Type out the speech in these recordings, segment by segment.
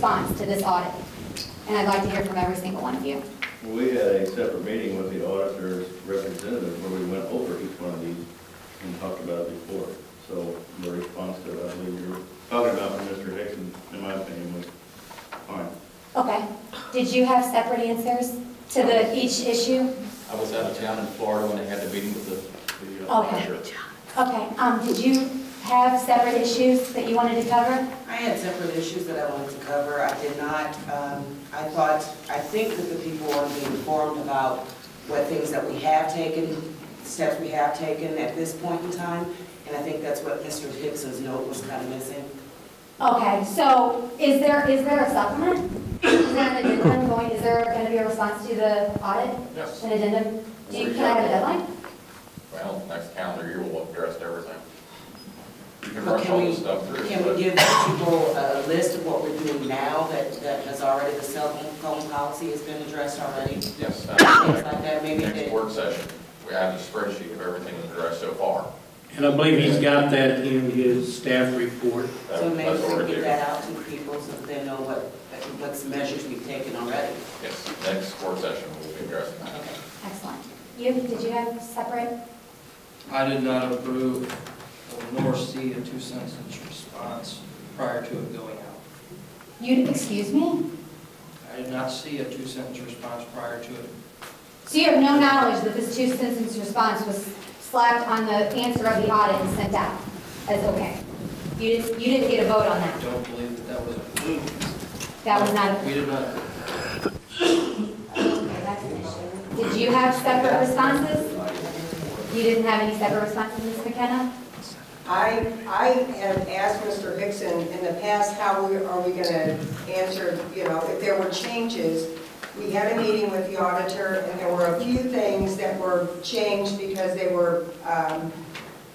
response to this audit. And I'd like to hear from every single one of you. Well, we had a separate meeting with the auditor's representative where we went over each one of these and talked about it before. So the response to it, I believe you're talking about from Mr. Hickson, in my opinion, was fine. Okay. Did you have separate answers to each issue? I was out of town in Florida when they had the meeting with the Okay. Okay. Did you have separate issues that you wanted to cover? I had separate issues that I wanted to cover. I did not. I think that the people want to be informed about what things that we have taken, steps we have taken at this point in time, and I think that's what Mr. Hickson's note was kind of missing. Okay, so is there a supplement? Is there an addendum going? Is there going to be a response to the audit? Yes. An addendum? Can I have a deadline? Well, next calendar year we'll have addressed everything. You can But rush all this stuff through. can we give people a list of what we're doing now that has already, the cell phone policy has been addressed already? Yes. Things like that, maybe Next work session, we have a spreadsheet of everything that's addressed so far. And I believe he's got that in his staff report. So maybe That's we what we're can get doing. that out to people so that they know what's measures we've taken already. Yes, next work session we'll be addressing that. Okay. Excellent. Did you have separate? I did not approve nor see a 2-sentence response prior to it going out. Excuse me? I did not see a 2-sentence response prior to it. So you have no knowledge that this 2-sentence response was slapped on the answer of the audit and sent out as okay? You didn't get a vote on I that? don't believe that that was approved. That was not We did not. Okay, that's an issue. Did you have separate responses? You didn't have any separate responses, Ms. McKenna? I have asked Mr. Hickson in the past, how are we going to answer, if there were changes. We had a meeting with the auditor, and there were a few things that were changed because they were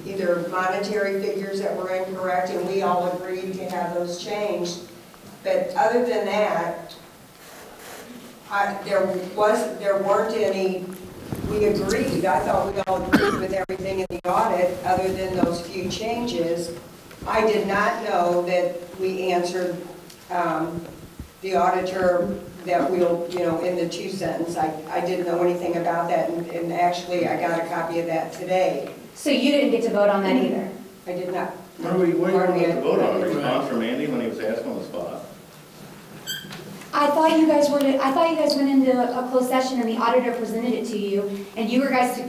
either monetary figures that were incorrect, and we all agreed to have those changed. But other than that, there weren't any. We agreed. I thought we all agreed with everything in the audit, other than those few changes. I did not know that we answered the auditor that we'll, in the 2-sentence. I didn't know anything about that, and actually I got a copy of that today. So you didn't get to vote on that either? I did not. What are you going to vote on? A response from Andy when he was asked on the spot? I thought you guys went into a closed session and the auditor presented it to you, and you guys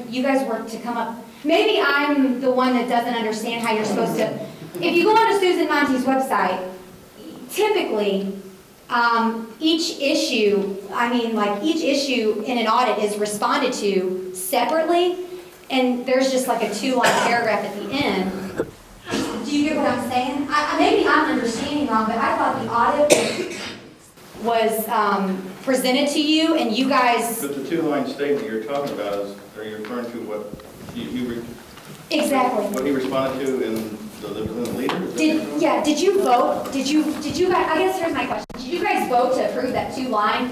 were to come up. Maybe I'm the one that doesn't understand how you're supposed to. If you go onto Susan Monte's website, typically each issue in an audit is responded to separately, and there's just like a 2-line paragraph at the end. Do you get what I'm saying? Maybe I'm understanding wrong, but I thought the audit was presented to you, and you guys. But the 2-line statement you're talking about are you referring to what exactly what he responded to in the leader? Did you vote? Did you guys? I guess here's my question: did you guys vote to approve that 2-line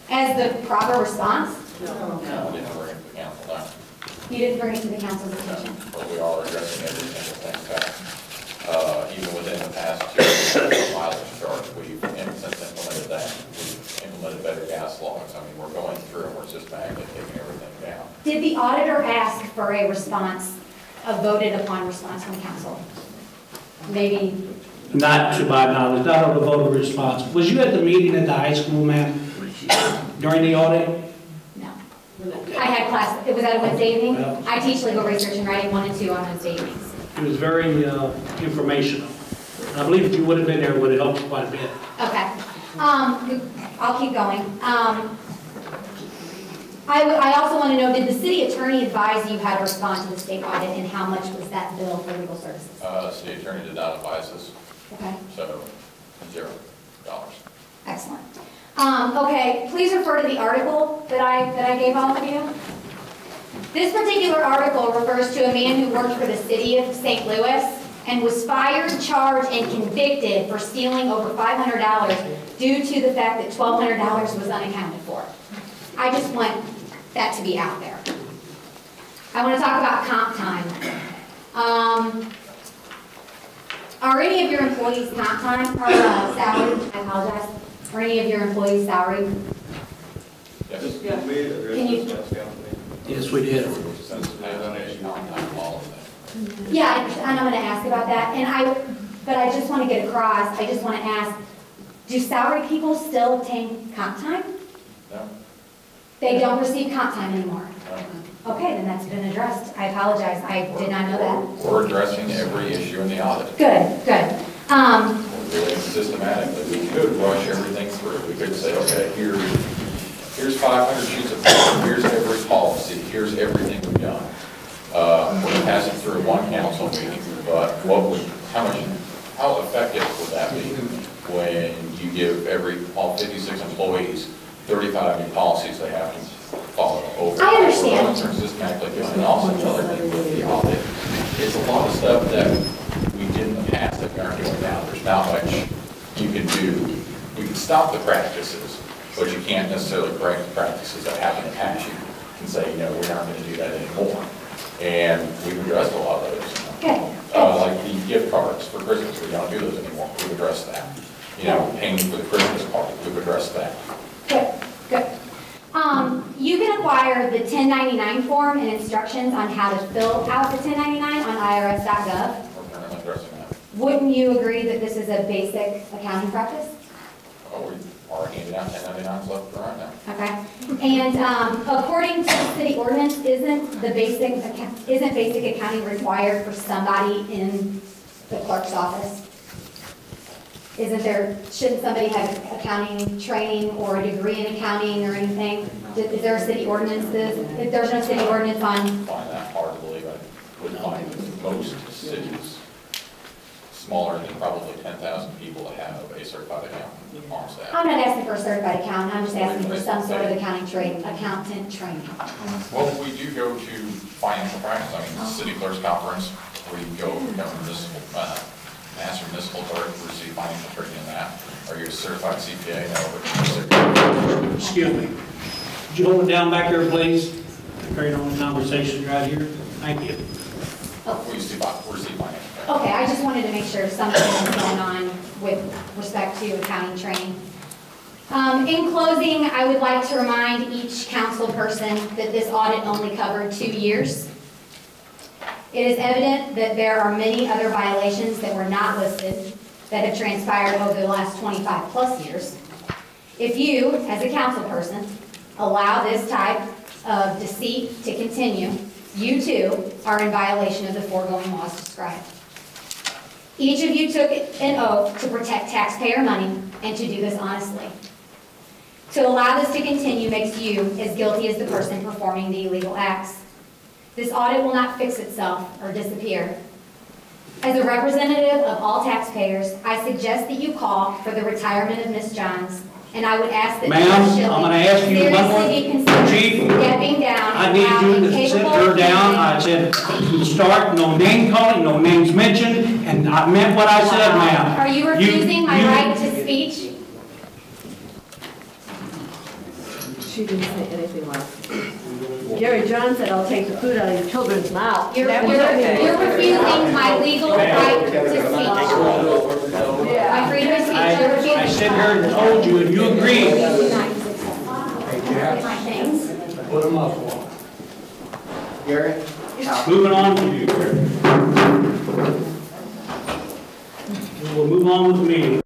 as the proper response? No, we didn't bring it to the council, no. You didn't bring it to the council's attention. But we are addressing every single thing back. Even within the past 2 mileage chart, we've since implemented that. We've implemented better gas logs. I mean, we're going through and we're systematically taking everything down. Did the auditor ask for a response, a voted upon response from council? Maybe. Not to my knowledge, not on the voter response. Was you at the meeting at the high school, ma'am, during the audit? No. I had class. It was at a Wednesday evening. I teach legal research and writing 1 and 2 on Wednesday evenings. It was very informational. And I believe if you would have been there, it would have helped you quite a bit. Okay. I'll keep going. I also want to know, did the city attorney advise you how to respond to the state audit, and how much was that bill for legal services? City attorney did not advise us. Okay. So, $0. Excellent. Okay, please refer to the article that I gave all of you. This particular article refers to a man who worked for the city of St. Louis and was fired, charged, and convicted for stealing over $500 due to the fact that $1,200 was unaccounted for. I just want that to be out there. I want to talk about comp time. Are any of your employees comp time or salary? apologize. Are any of your employees salaried? Yes. Can we address Can you- this last council meeting? Yes, we did. Since the all of that. Yeah, and I'm gonna ask about that, but I just wanna get across, I just wanna ask, do salaried people still obtain comp time? No? They don't receive comp time anymore? No. Okay, then that's been addressed. I apologize, I did not know that. We're addressing every issue in the audit. Good, good. We're doing it systematically. We could rush everything through. We could say, okay, here's 500 sheets of paper, here's every policy, here's everything we've done. We're going to pass it through one council meeting, but how effective would that be when you give all 56 employees 35 new policies they have to follow over? I understand. We're systematically doing it. And also another thing with the audit, it's a lot of stuff that we did in the past that we aren't doing now. There's not much you can do. We can stop the practices, but you can't necessarily correct the practices that happen in the past. You can say, we're not going to do that anymore. And we've addressed a lot of those. Okay. Like the gift cards for Christmas, we don't do those anymore. We've addressed that. Paying for the Christmas party, we've addressed that. Good, good. You can acquire the 1099 form and instructions on how to fill out the 1099 on irs.gov. We're currently addressing that. Wouldn't you agree that this is a basic accounting practice? Oh, we are handing out 1099s left and right now. Okay. And according to the city ordinance, isn't basic accounting required for somebody in the clerk's office? Shouldn't somebody have accounting training or a degree in accounting or anything? Is there a city ordinance? If there's no city ordinance on, I find that hard to believe. I would find most cities smaller than probably 10,000 people that have a certified accountant on staff. I'm not asking for a certified accountant, I'm just asking for some sort of accountant training. Well, we do go to financial practice. I mean, the city clerk's conference, we go master municipal clerk, receive financial training in that. Are you a certified CPA? No, but Excuse me. Would you hold it down back there, please? Carry on the conversation right here. Thank you. we receive financial training. Okay, I just wanted to make sure something was going on with respect to accounting training. In closing, I would like to remind each council person that this audit only covered 2 years. It is evident that there are many other violations that were not listed that have transpired over the last 25 plus years. If you, as a council person, allow this type of deceit to continue, you too are in violation of the foregoing laws described. Each of you took an oath to protect taxpayer money and to do this honestly. To allow this to continue makes you as guilty as the person performing the illegal acts. This audit will not fix itself or disappear. As a representative of all taxpayers, I suggest that you call for the retirement of Ms. Johns, and I would ask that Ma'am, I'm going to ask you one more. seriously be considered Chief, stepping down. I need you to sit her down. I said, start, no name calling, no names mentioned, and I meant what I said, ma'am. Are you refusing my right to speech? She didn't say anything like, Gary John said, I'll take the food out of your children's mouth. You're That was okay. refusing my legal right to speech. My freedom of speech, you're refusing. I said her and told you, and you agreed. My things. Put them up. Gary? Moving on to you. We'll move on with the meeting.